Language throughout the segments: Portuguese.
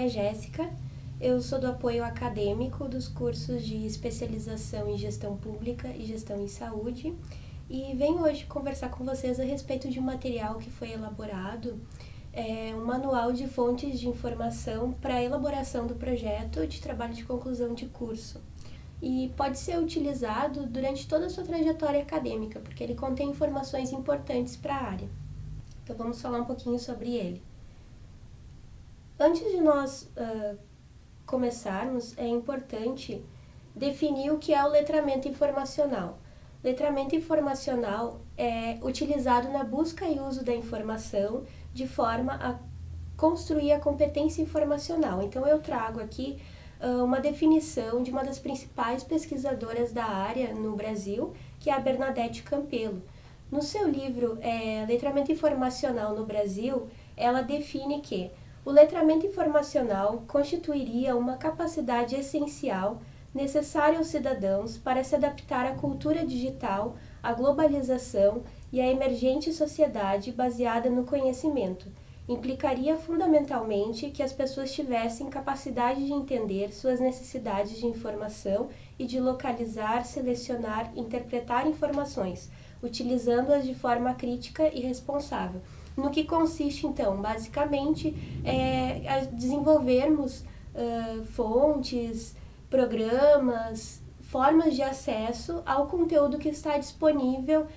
é Jéssica, eu sou do apoio acadêmico dos cursos de especialização em gestão pública e gestão em saúde e venho hoje conversar com vocês a respeito de um material que foi elaborado, um manual de fontes de informação para a elaboração do projeto de trabalho de conclusão de curso. E pode ser utilizado durante toda a sua trajetória acadêmica, porque ele contém informações importantes para a área. Então vamos falar um pouquinho sobre ele. Antes de nós começarmos, é importante definir o que é o letramento informacional. Letramento informacional é utilizado na busca e uso da informação de forma a construir a competência informacional. Então eu trago aqui uma definição de uma das principais pesquisadoras da área no Brasil, que é a Bernadette Campelo. No seu livro Letramento Informacional no Brasil, ela define que o letramento informacional constituiria uma capacidade essencial necessária aos cidadãos para se adaptar à cultura digital, à globalização e à emergente sociedade baseada no conhecimento. Implicaria fundamentalmente que as pessoas tivessem capacidade de entender suas necessidades de informação e de localizar, selecionar e interpretar informações, utilizando-as de forma crítica e responsável. No que consiste, então, basicamente, a desenvolvermos fontes, programas, formas de acesso ao conteúdo que está disponível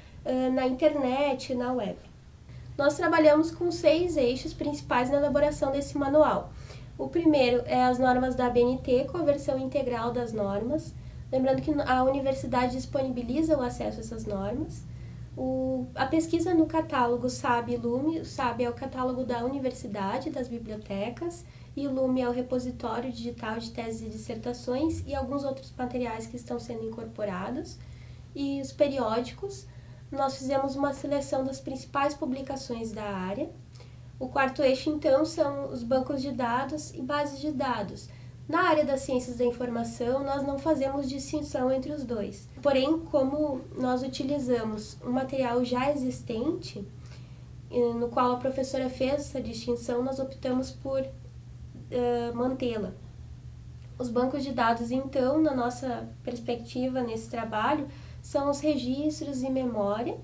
na internet, na web. Nós trabalhamos com 6 eixos principais na elaboração desse manual. O primeiro é as normas da ABNT, com a versão integral das normas. Lembrando que a universidade disponibiliza o acesso a essas normas. A pesquisa no catálogo SAB e LUME. O SAB é o catálogo da universidade, das bibliotecas, e o LUME é o repositório digital de teses e dissertações e alguns outros materiais que estão sendo incorporados. E os periódicos. Nós fizemos uma seleção das principais publicações da área. O quarto eixo, então, são os bancos de dados e bases de dados. Na área das ciências da informação, nós não fazemos distinção entre os dois. Porém, como nós utilizamos um material já existente, no qual a professora fez essa distinção, nós optamos por mantê-la. Os bancos de dados, então, na nossa perspectiva nesse trabalho, são os registros e memória,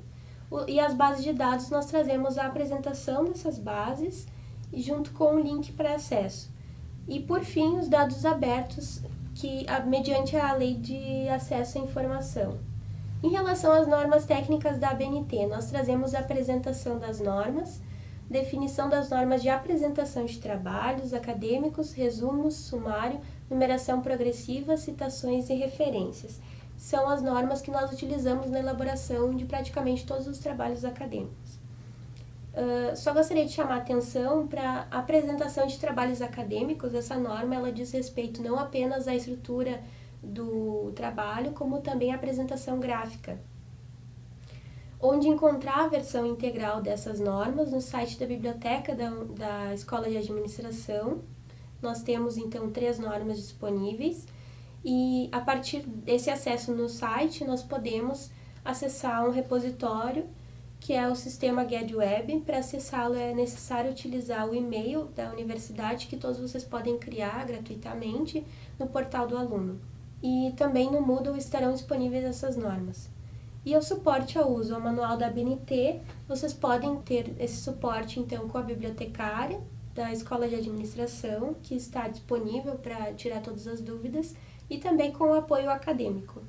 e as bases de dados nós trazemos a apresentação dessas bases, junto com o link para acesso. E, por fim, os dados abertos, mediante a Lei de Acesso à Informação. Em relação às normas técnicas da ABNT, nós trazemos a apresentação das normas, definição das normas de apresentação de trabalhos acadêmicos, resumos, sumário, numeração progressiva, citações e referências. São as normas que nós utilizamos na elaboração de praticamente todos os trabalhos acadêmicos. Só gostaria de chamar a atenção para a apresentação de trabalhos acadêmicos. Essa norma ela diz respeito não apenas à estrutura do trabalho, como também à apresentação gráfica. Onde encontrar a versão integral dessas normas no site da biblioteca da Escola de Administração. Nós temos, então, 3 normas disponíveis. E a partir desse acesso no site, nós podemos acessar um repositório, que é o sistema GetWeb. Para acessá-lo é necessário utilizar o e-mail da universidade, que todos vocês podem criar gratuitamente no portal do aluno. E também no Moodle estarão disponíveis essas normas. E o suporte ao uso, ao manual da ABNT, vocês podem ter esse suporte então com a bibliotecária da Escola de Administração, que está disponível para tirar todas as dúvidas, e também com o apoio acadêmico.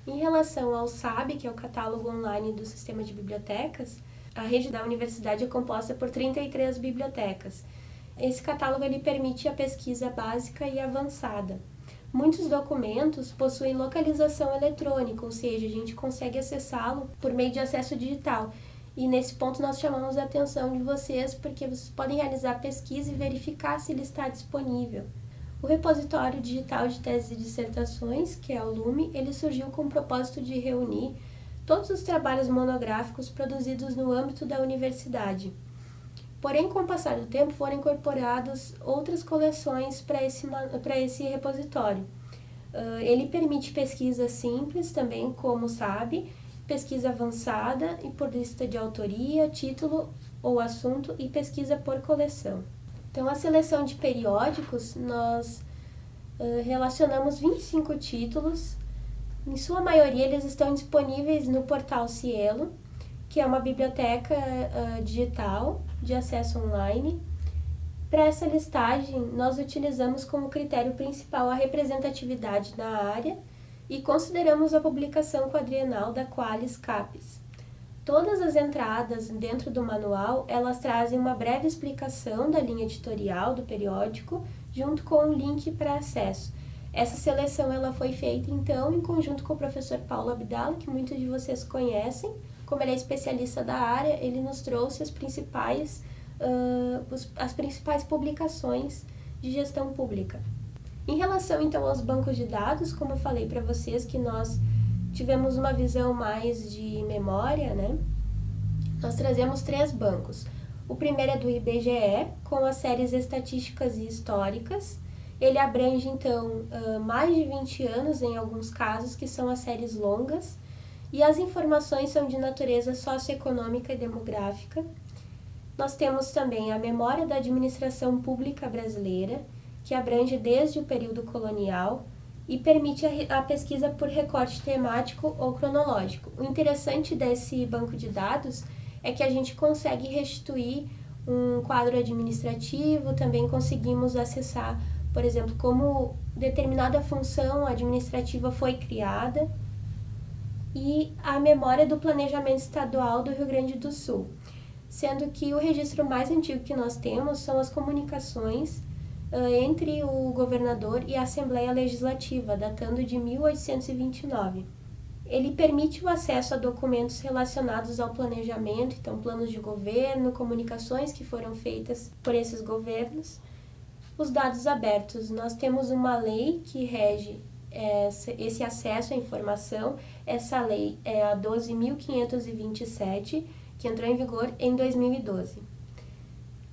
Em relação ao SAB, que é o catálogo online do sistema de bibliotecas, a rede da universidade é composta por 33 bibliotecas. Esse catálogo ele permite a pesquisa básica e avançada. Muitos documentos possuem localização eletrônica, ou seja, a gente consegue acessá-lo por meio de acesso digital. E nesse ponto nós chamamos a atenção de vocês, porque vocês podem realizar pesquisa e verificar se ele está disponível. O repositório digital de teses e dissertações, que é o LUME, ele surgiu com o propósito de reunir todos os trabalhos monográficos produzidos no âmbito da universidade. Porém, com o passar do tempo, foram incorporadas outras coleções para esse repositório. Ele permite pesquisa simples também, como sabe, pesquisa avançada e por lista de autoria, título ou assunto e pesquisa por coleção. Então, a seleção de periódicos, nós relacionamos 25 títulos. Em sua maioria, eles estão disponíveis no portal Cielo, que é uma biblioteca digital de acesso online. Para essa listagem, nós utilizamos como critério principal a representatividade na área e consideramos a publicação quadrienal da Qualis Capes. Todas as entradas dentro do manual, elas trazem uma breve explicação da linha editorial do periódico, junto com um link para acesso. Essa seleção ela foi feita, então, em conjunto com o professor Paulo Abdala, que muitos de vocês conhecem. Como ele é especialista da área, ele nos trouxe as principais publicações de gestão pública. Em relação, então, aos bancos de dados, como eu falei para vocês, que nós tivemos uma visão mais de memória, né? Nós trazemos 3 bancos. O primeiro é do IBGE, com as séries estatísticas e históricas. Ele abrange, então, mais de 20 anos, em alguns casos, que são as séries longas, e as informações são de natureza socioeconômica e demográfica. Nós temos também a Memória da Administração Pública Brasileira, que abrange desde o período colonial e permite a pesquisa por recorte temático ou cronológico. O interessante desse banco de dados é que a gente consegue restituir um quadro administrativo, também conseguimos acessar, por exemplo, como determinada função administrativa foi criada, e a memória do planejamento estadual do Rio Grande do Sul, sendo que o registro mais antigo que nós temos são as comunicações entre o governador e a Assembleia Legislativa, datando de 1829. Ele permite o acesso a documentos relacionados ao planejamento, então planos de governo, comunicações que foram feitas por esses governos. Os dados abertos, nós temos uma lei que rege esse acesso à informação. Essa lei é a 12.527, que entrou em vigor em 2012.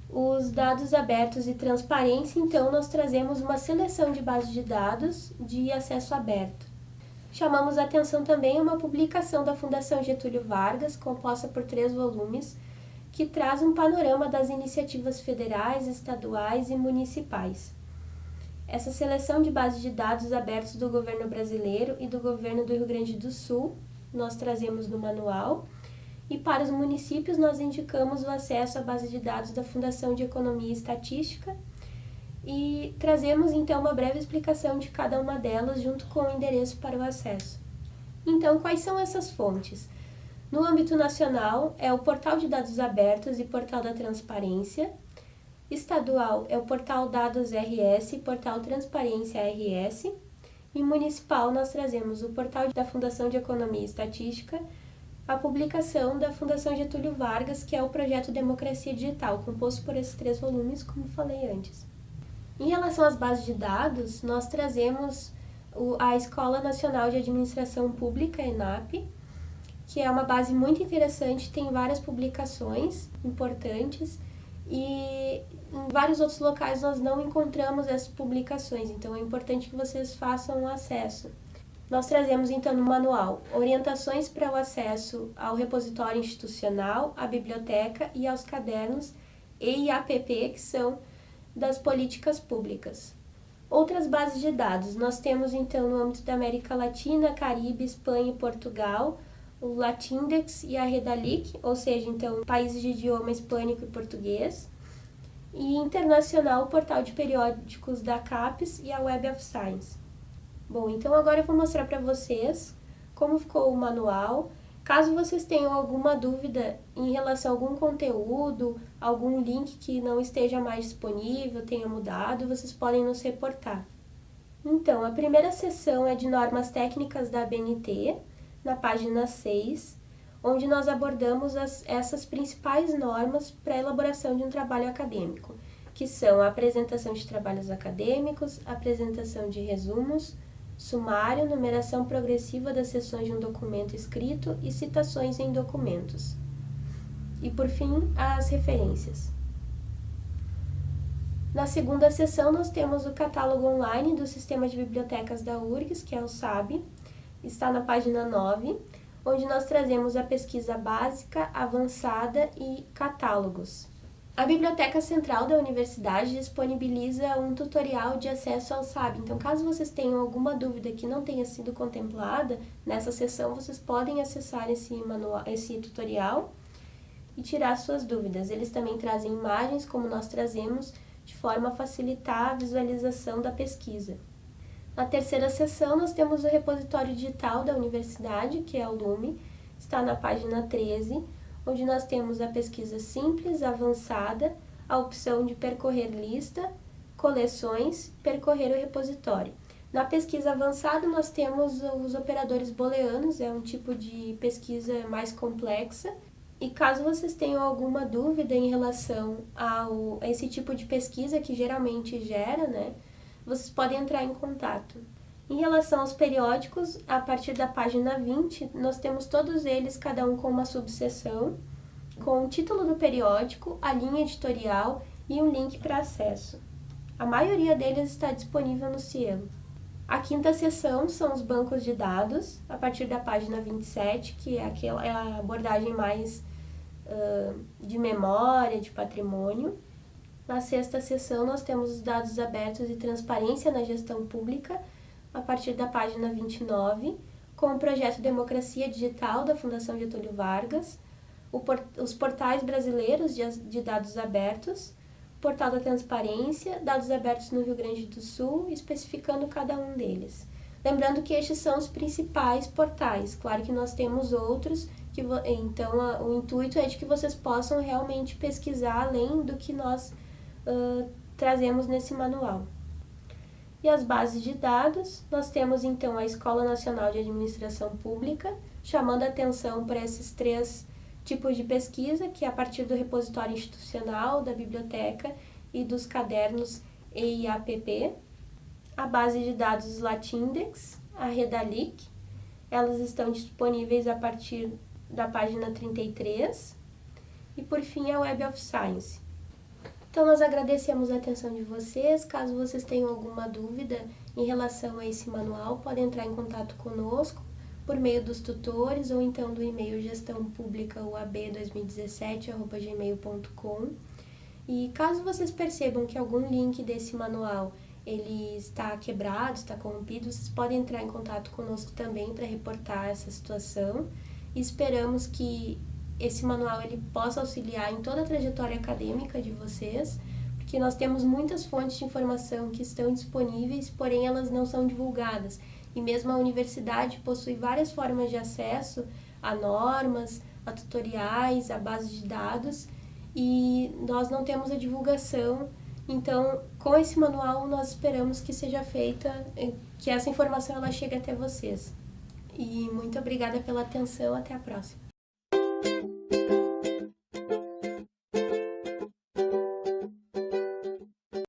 Os dados abertos e transparência, então, nós trazemos uma seleção de bases de dados de acesso aberto. Chamamos a atenção também a uma publicação da Fundação Getúlio Vargas, composta por 3 volumes, que traz um panorama das iniciativas federais, estaduais e municipais. Essa seleção de bases de dados abertos do governo brasileiro e do governo do Rio Grande do Sul, nós trazemos no manual. E para os municípios, nós indicamos o acesso à base de dados da Fundação de Economia e Estatística e trazemos, então, uma breve explicação de cada uma delas, junto com o endereço para o acesso. Então, quais são essas fontes? No âmbito nacional, é o Portal de Dados Abertos e Portal da Transparência. Estadual é o Portal Dados RS e Portal Transparência RS. E municipal, nós trazemos o Portal da Fundação de Economia e Estatística, a publicação da Fundação Getúlio Vargas, que é o projeto Democracia Digital, composto por esses 3 volumes, como falei antes. Em relação às bases de dados, nós trazemos a Escola Nacional de Administração Pública, ENAP, que é uma base muito interessante, tem várias publicações importantes e em vários outros locais nós não encontramos essas publicações, então é importante que vocês façam acesso. Nós trazemos, então, no manual orientações para o acesso ao repositório institucional, à biblioteca e aos cadernos EIAPP, que são das políticas públicas. Outras bases de dados, nós temos, então, no âmbito da América Latina, Caribe, Espanha e Portugal, o Latindex e a Redalic, ou seja, então, países de idioma hispânico e português, e internacional, o portal de periódicos da CAPES e a Web of Science. Bom, então agora eu vou mostrar para vocês como ficou o manual. Caso vocês tenham alguma dúvida em relação a algum conteúdo, algum link que não esteja mais disponível, tenha mudado, vocês podem nos reportar. Então, a primeira seção é de normas técnicas da ABNT, na página 6, onde nós abordamos essas principais normas para a elaboração de um trabalho acadêmico, que são a apresentação de trabalhos acadêmicos, apresentação de resumos, sumário, numeração progressiva das seções de um documento escrito e citações em documentos. E, por fim, as referências. Na segunda seção, nós temos o catálogo online do Sistema de Bibliotecas da URGS, que é o SAB, está na página 9, onde nós trazemos a pesquisa básica, avançada e catálogos. A Biblioteca Central da Universidade disponibiliza um tutorial de acesso ao SAB. Então, caso vocês tenham alguma dúvida que não tenha sido contemplada nessa sessão, vocês podem acessar esse tutorial e tirar suas dúvidas. Eles também trazem imagens, como nós trazemos, de forma a facilitar a visualização da pesquisa. Na terceira sessão, nós temos o repositório digital da universidade, que é o Lume, está na página 13, onde nós temos a pesquisa simples, avançada, a opção de percorrer lista, coleções, percorrer o repositório. Na pesquisa avançada, nós temos os operadores booleanos, é um tipo de pesquisa mais complexa. E caso vocês tenham alguma dúvida em relação a esse tipo de pesquisa que geralmente gera, né, vocês podem entrar em contato. Em relação aos periódicos, a partir da página 20, nós temos todos eles, cada um com uma subseção, com o título do periódico, a linha editorial e um link para acesso. A maioria deles está disponível no Cielo. A quinta seção são os bancos de dados, a partir da página 27, que é a abordagem mais de memória, de patrimônio. Na sexta seção, nós temos os dados abertos e transparência na gestão pública, a partir da página 29, com o projeto Democracia Digital da Fundação Getúlio Vargas, os portais brasileiros de dados abertos, portal da transparência, dados abertos no Rio Grande do Sul, especificando cada um deles. Lembrando que estes são os principais portais, claro que nós temos outros, então o intuito é de que vocês possam realmente pesquisar além do que nós trazemos nesse manual. E as bases de dados, nós temos então a Escola Nacional de Administração Pública, chamando a atenção para esses 3 tipos de pesquisa, que é a partir do repositório institucional, da biblioteca e dos cadernos EIAPP. A base de dados Latindex, a Redalic, elas estão disponíveis a partir da página 33. E por fim a Web of Science. Então, nós agradecemos a atenção de vocês. Caso vocês tenham alguma dúvida em relação a esse manual, podem entrar em contato conosco por meio dos tutores ou então do e-mail gestãopublicauab2017@gmail.com. E caso vocês percebam que algum link desse manual ele está quebrado, está corrompido, vocês podem entrar em contato conosco também para reportar essa situação. E esperamos que esse manual ele possa auxiliar em toda a trajetória acadêmica de vocês, porque nós temos muitas fontes de informação que estão disponíveis, porém elas não são divulgadas. E mesmo a universidade possui várias formas de acesso a normas, a tutoriais, a base de dados, e nós não temos a divulgação. Então, com esse manual, nós esperamos que seja feita, que essa informação ela chegue até vocês. E muito obrigada pela atenção, até a próxima.